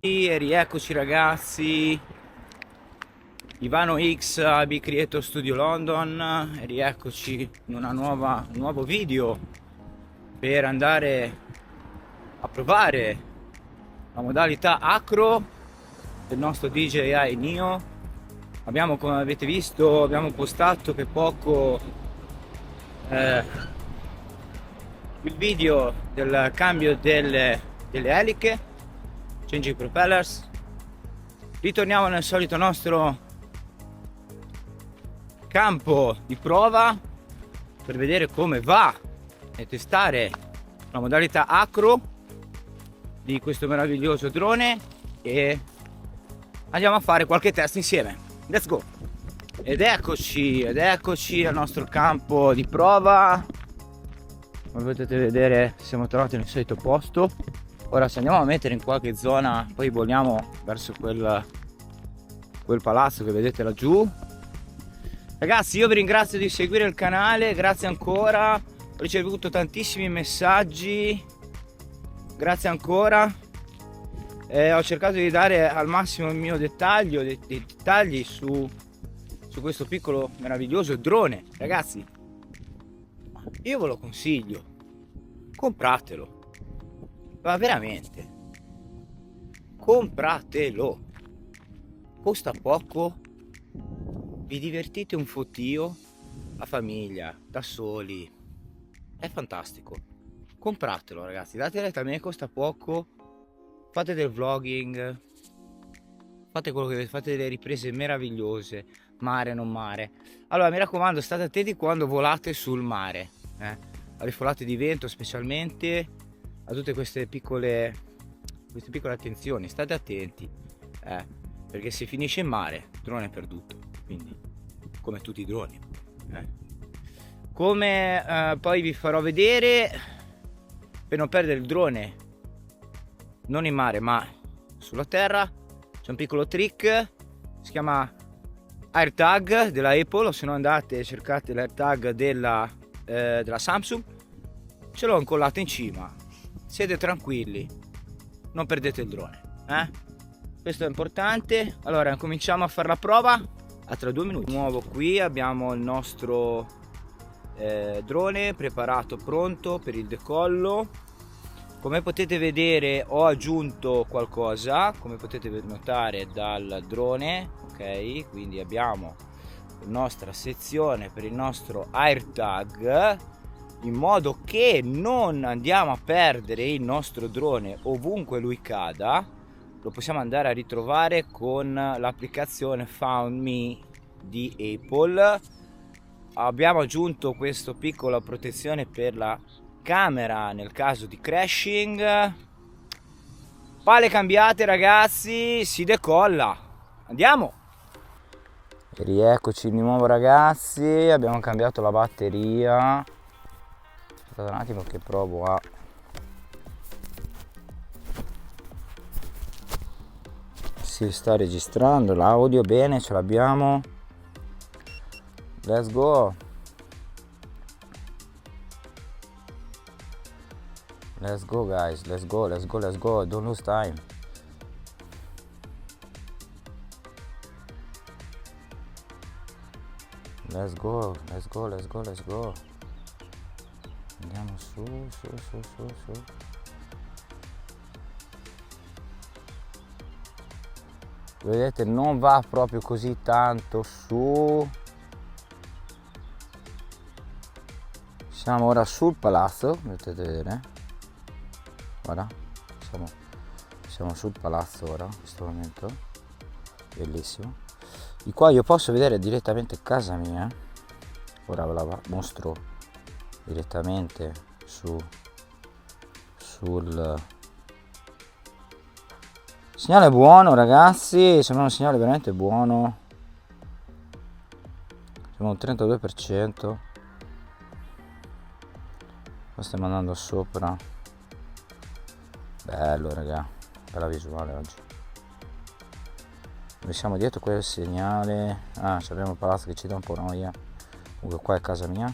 E rieccoci ragazzi, Ivano X, AB Creator Studio London, e rieccoci in un nuovo video per andare a provare la modalità acro del nostro DJI Neo. Come avete visto, abbiamo postato per poco eh, il video del cambio delle eliche, changing propellers. Ritorniamo nel solito nostro campo di prova per vedere come va e testare la modalità acro di questo meraviglioso drone, e andiamo a fare qualche test insieme. Let's go! Ed eccoci al nostro campo di prova. Come potete vedere, siamo trovati nel solito posto. Ora se andiamo a mettere in qualche zona, poi voliamo verso quel palazzo che vedete laggiù. Ragazzi, io vi ringrazio di seguire il canale, grazie ancora. Ho ricevuto tantissimi messaggi, grazie ancora. Ho cercato di dare al massimo il mio dettaglio, dei dettagli su questo piccolo meraviglioso drone. Ragazzi, io ve lo consiglio, compratelo, ma veramente, compratelo, costa poco, vi divertite un fottio, a famiglia, da soli, è fantastico. Compratelo ragazzi, datele a me, costa poco, fate del vlogging, fate delle riprese meravigliose, mare non mare. Allora mi raccomando, state attenti quando volate sul mare, alle folate di vento, specialmente a tutte queste piccole attenzioni, state attenti, perché se finisce in mare il drone è perduto, quindi come tutti i droni. Come poi vi farò vedere, per non perdere il drone non in mare ma sulla terra, c'è un piccolo trick, si chiama AirTag della Apple, o se no andate e cercate l'AirTag della Samsung, ce l'ho incollato in cima, siete tranquilli, non perdete il drone, questo è importante. Allora cominciamo a fare la prova, a tra 2 minuti. Di nuovo qui abbiamo il nostro drone preparato, pronto per il decollo. Come potete vedere ho aggiunto qualcosa, come potete notare dal drone, ok? Quindi abbiamo la nostra sezione per il nostro AirTag, in modo che non andiamo a perdere il nostro drone ovunque lui cada. Lo possiamo andare a ritrovare con l'applicazione Found Me di Apple. Abbiamo aggiunto questa piccola protezione per la camera nel caso di crashing. Pale cambiate ragazzi, si decolla, andiamo. E rieccoci di nuovo ragazzi, abbiamo cambiato la batteria. Aspettate un attimo che provo a si sta registrando l'audio bene, ce l'abbiamo. Let's go. Let's go guys, let's go, don't lose time. Let's go. Andiamo su. Vedete, non va proprio così tanto su. Siamo ora sul palazzo, potete vedere. Guarda, siamo sul palazzo ora, in questo momento, bellissimo. Di qua io posso vedere direttamente casa mia. Ora ve la mostro direttamente sul segnale buono ragazzi, sembra un segnale veramente buono, siamo un 32%. Qua stiamo andando sopra. Bello raga, bella visuale oggi. Noi siamo dietro quel segnale. Abbiamo il palazzo che ci dà un po' noia. Comunque qua è casa mia.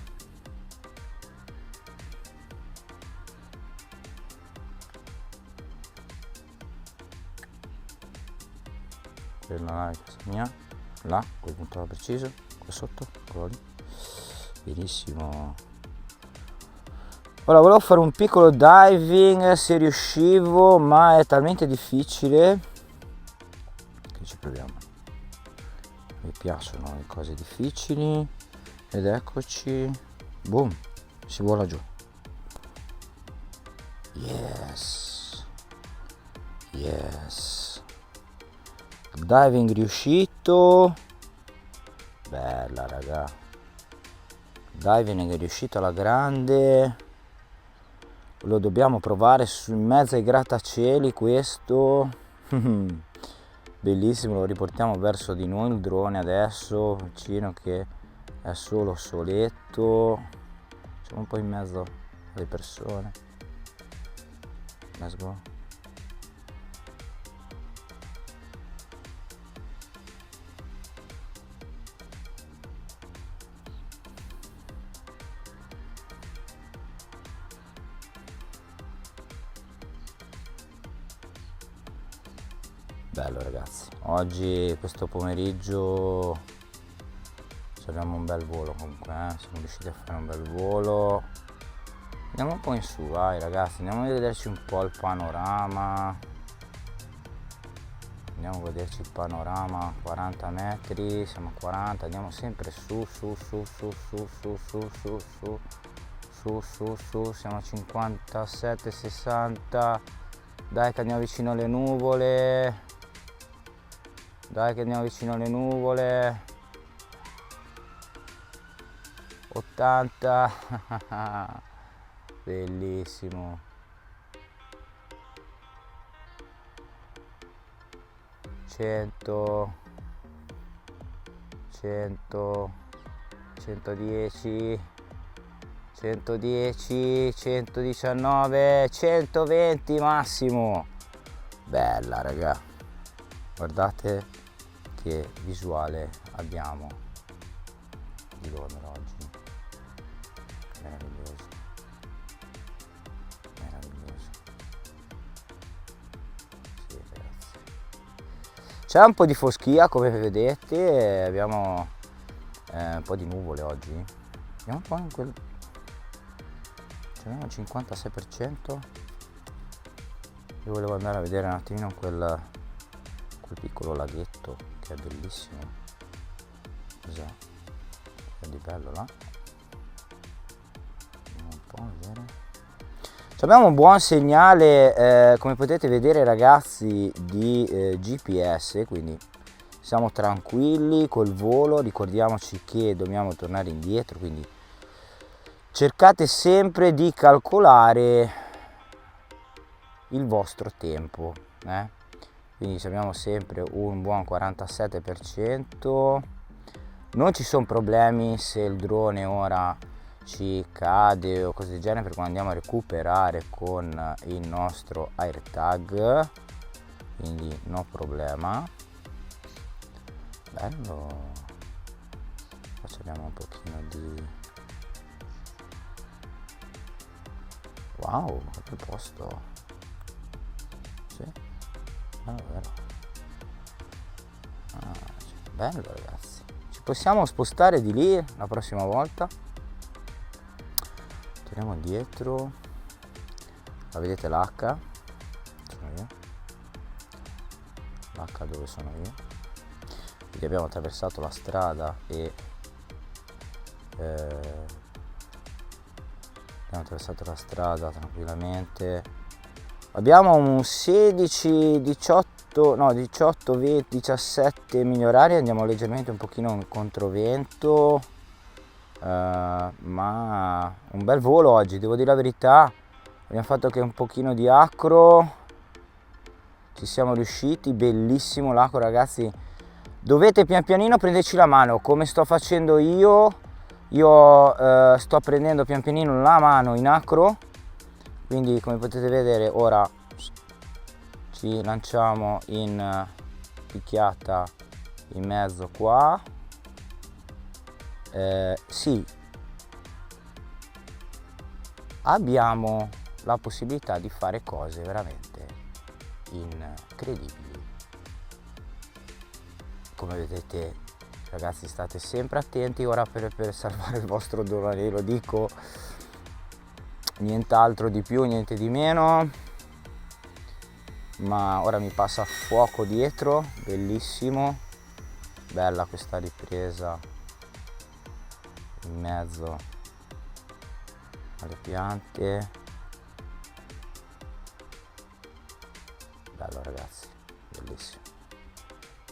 quella là è casa mia, là, quel punto preciso, qua sotto, quello lì. Benissimo. Ora volevo fare un piccolo diving se riuscivo, ma è talmente difficile che ci proviamo. Mi piacciono le cose difficili ed eccoci, boom, si vola giù. Yes, yes, diving riuscito, bella raga, diving è riuscito alla grande, lo dobbiamo provare in mezzo ai grattacieli questo. Bellissimo, lo riportiamo verso di noi il drone adesso, vicino che è solo soletto, siamo un po' in mezzo alle persone. Let's go. Bello ragazzi, oggi questo pomeriggio abbiamo un bel volo comunque, siamo riusciti a fare un bel volo. Andiamo un po' in su, vai ragazzi, andiamo a vederci un po' il panorama. Andiamo a vederci il panorama, 40 metri, siamo a 40, andiamo sempre su, siamo a 57, 60, dai che andiamo vicino alle nuvole, dai che andiamo vicino alle nuvole, 80, bellissimo. 100, 100, 110, 110, 119, 120 massimo. Bella raga, guardate che visuale abbiamo di Londra oggi, meraviglioso, meraviglioso. Sì ragazzi, c'è un po' di foschia come vedete, abbiamo un po' di nuvole oggi, andiamo un po' in quel, abbiamo il 56%. Io volevo andare a vedere un attimino quel piccolo laghetto che è bellissimo. Cos'è? È di bello là? Andiamo un po' a vedere. Abbiamo un buon segnale, come potete vedere ragazzi, di GPS, quindi siamo tranquilli col volo. Ricordiamoci che dobbiamo tornare indietro, quindi cercate sempre di calcolare il vostro tempo, quindi abbiamo sempre un buon 47%. Non ci sono problemi se il drone ora ci cade o cose del genere, perché quando andiamo a recuperare con il nostro AirTag, quindi no problema. Bello, facciamo un pochino di wow, che posto, sì, vero. Bello ragazzi, ci possiamo spostare di lì la prossima volta. Torniamo indietro, la vedete l'H? Sono io, l'H dove sono io, quindi abbiamo attraversato la strada e abbiamo attraversato la strada tranquillamente. Abbiamo un 16, 18, 20, 17 miglia orarie, andiamo leggermente un pochino in controvento, ma un bel volo oggi, devo dire la verità. Abbiamo fatto anche un pochino di acro, ci siamo riusciti, bellissimo l'acro ragazzi. Dovete pian pianino prenderci la mano come sto facendo io sto prendendo pian pianino la mano in acro, quindi come potete vedere ora ci lanciamo in picchiata in mezzo qua, sì, abbiamo la possibilità di fare cose veramente incredibili. come vedete ragazzi, state sempre attenti ora per salvare il vostro drone, lo dico, nient'altro di più, niente di meno. Ma ora mi passa a fuoco dietro, bellissimo, bella questa ripresa in mezzo alle piante, bello ragazzi, bellissimo,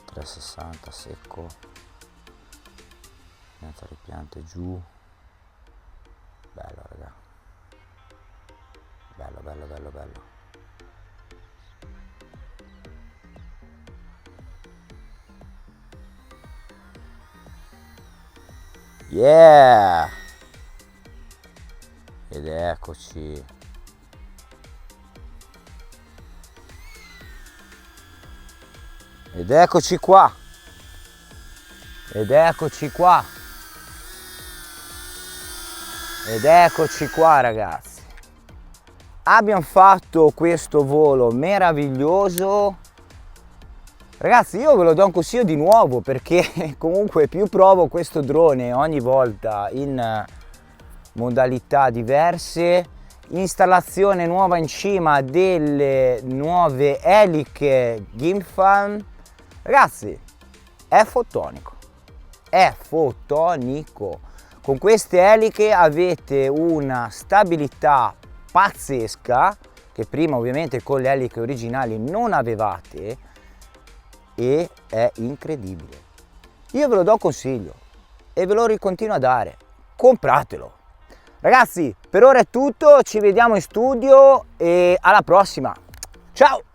360 secco, mezzo alle piante giù, bello raga, bello bello bello bello. Yeah! Ed eccoci. Ed eccoci qua. Ed eccoci qua. Ed eccoci qua ragazzi. Abbiamo fatto questo volo meraviglioso. Ragazzi, io ve lo do un consiglio di nuovo, perché comunque più provo questo drone ogni volta in modalità diverse, installazione nuova in cima delle nuove eliche Gimfan, ragazzi, è fotonico, è fotonico. Con queste eliche avete una stabilità pazzesca che prima ovviamente con le eliche originali non avevate, e è incredibile. Io ve lo do consiglio e ve lo ricontinuo a dare, compratelo. Ragazzi, per ora è tutto, ci vediamo in studio e alla prossima. Ciao!